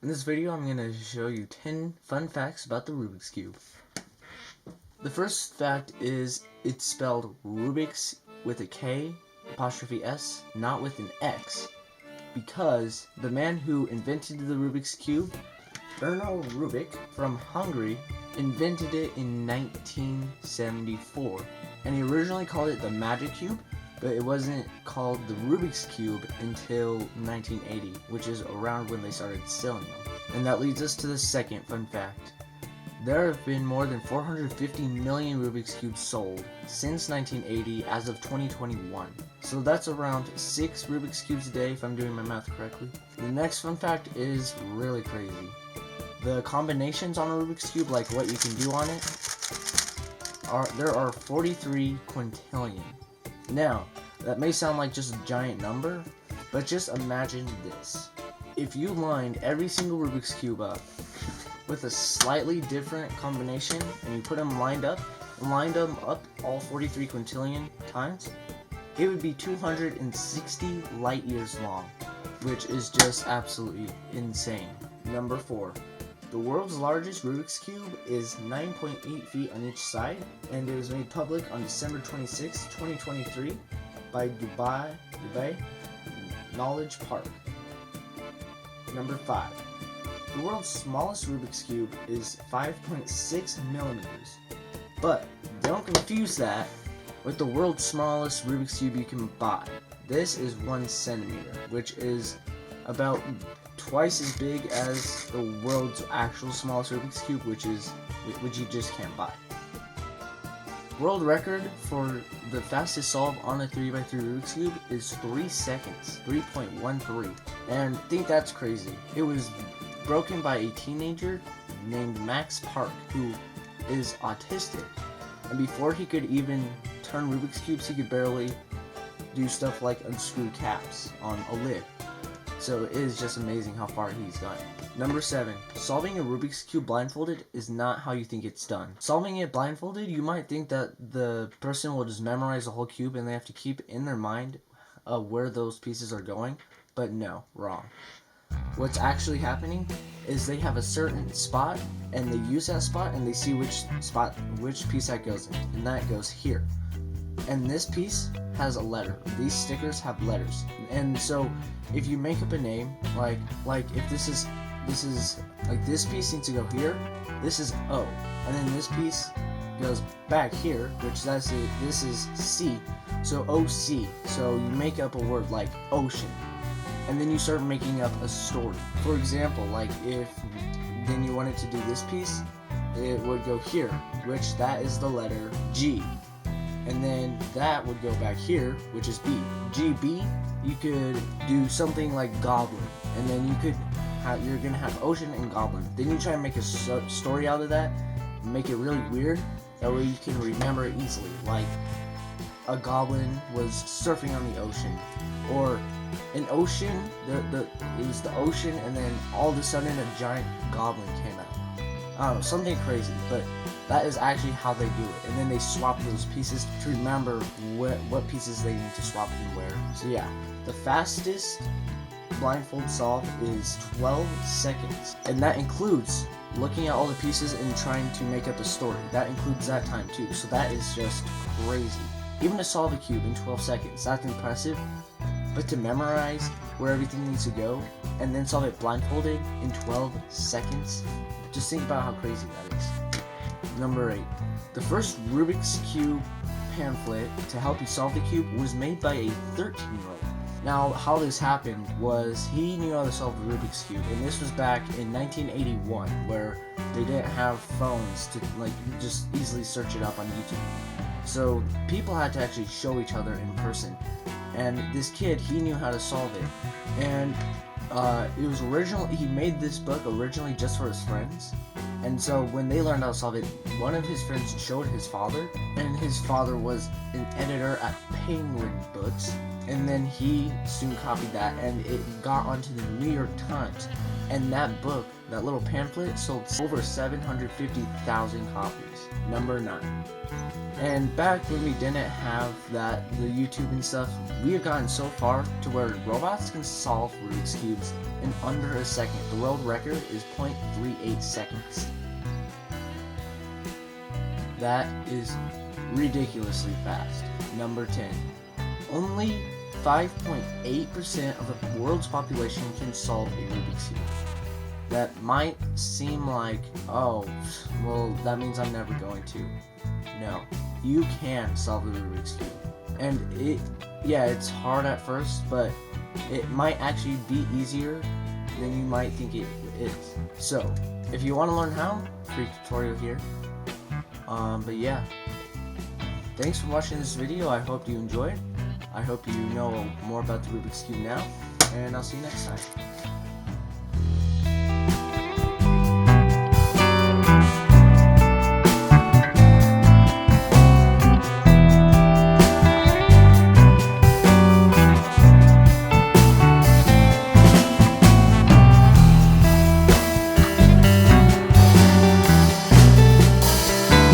In this video, I'm going to show you 10 fun facts about the Rubik's Cube. The first fact is it's spelled Rubik's with a K apostrophe S, not with an X, because the man who invented the Rubik's Cube, Erno Rubik from Hungary, invented it in 1974, and he originally called it the Magic Cube, but it wasn't called the Rubik's Cube until 1980, which is around when they started selling them. And that leads us to the second fun fact. There have been more than 450 million Rubik's Cubes sold since 1980 as of 2021. So that's around 6 Rubik's Cubes a day if I'm doing my math correctly. The next fun fact is really crazy. The combinations on a Rubik's Cube, like what you can do on it, there are 43 quintillion. Now, that may sound like just a giant number, but just imagine this. If you lined every single Rubik's Cube up with a slightly different combination, and you put them lined them up all 43 quintillion times, it would be 260 light years long, which is just absolutely insane. Number 4. The world's largest Rubik's Cube is 9.8 feet on each side, and it was made public on December 26, 2023 by Dubai Knowledge Park. Number 5. The world's smallest Rubik's Cube is 5.6 millimeters, but don't confuse that with the world's smallest Rubik's Cube you can buy. This is 1 centimeter, which is about twice as big as the world's actual smallest Rubik's Cube, which you just can't buy. World record for the fastest solve on a 3x3 Rubik's Cube is 3 seconds, 3.13. And I think that's crazy. It was broken by a teenager named Max Park, who is autistic. And before he could even turn Rubik's Cubes, he could barely do stuff like unscrew caps on a lid. So it is just amazing how far he's gotten. Number 7. Solving a Rubik's Cube blindfolded is not how you think it's done. Solving it blindfolded, you might think that the person will just memorize the whole cube and they have to keep in their mind where those pieces are going, but no, wrong. What's actually happening is they have a certain spot and they use that spot and they see which piece that goes in, and that goes here. And this piece has a letter. These stickers have letters. And so if you make up a name, like if this is like this piece needs to go here, this is O. And then this piece goes back here, which this is C. So OC. So you make up a word like ocean. And then you start making up a story. For example, like if then you wanted to do this piece, it would go here, which that is the letter G. And then that would go back here, which is B. GB, you could do something like goblin, and then you're gonna have ocean and goblin. Then you try and make a story out of that, make it really weird. That way you can remember it easily. Like a goblin was surfing on the ocean, or an ocean. It was the ocean, and then all of a sudden a giant goblin came out. I don't know, something crazy, but that is actually how they do it. And then they swap those pieces to remember what pieces they need to swap and where. So yeah, the fastest blindfold solve is 12 seconds. And that includes looking at all the pieces and trying to make up a story. That includes that time too. So that is just crazy. Even to solve a cube in 12 seconds, that's impressive. But to memorize where everything needs to go and then solve it blindfolded in 12 seconds, just think about how crazy that is. Number 8. The first Rubik's Cube pamphlet to help you solve the cube was made by a 13-year-old. Now, how this happened was he knew how to solve the Rubik's Cube, and this was back in 1981, where they didn't have phones to just easily search it up on YouTube. So people had to actually show each other in person. And this kid, he knew how to solve it. And he made this book originally just for his friends. And so when they learned how to solve it, one of his friends showed his father, and his father was an editor at Penguin Books. and then he soon copied that, and it got onto the New York Times. And that book, that little pamphlet, sold over 750,000 copies. Number 9. And back when we didn't have the YouTube and stuff, we have gotten so far to where robots can solve Rubik's Cubes in under a second. The world record is 0.38 seconds. That is ridiculously fast. Number 10. Only 5.8% of the world's population can solve a Rubik's Cube. That might seem like, oh, well, that means I'm never going to. No, you can solve the Rubik's Cube. And it's hard at first, but it might actually be easier than you might think it is. So, if you want to learn how, free tutorial here. But yeah, thanks for watching this video. I hope you enjoyed. I hope you know more about the Rubik's Cube now, and I'll see you next time.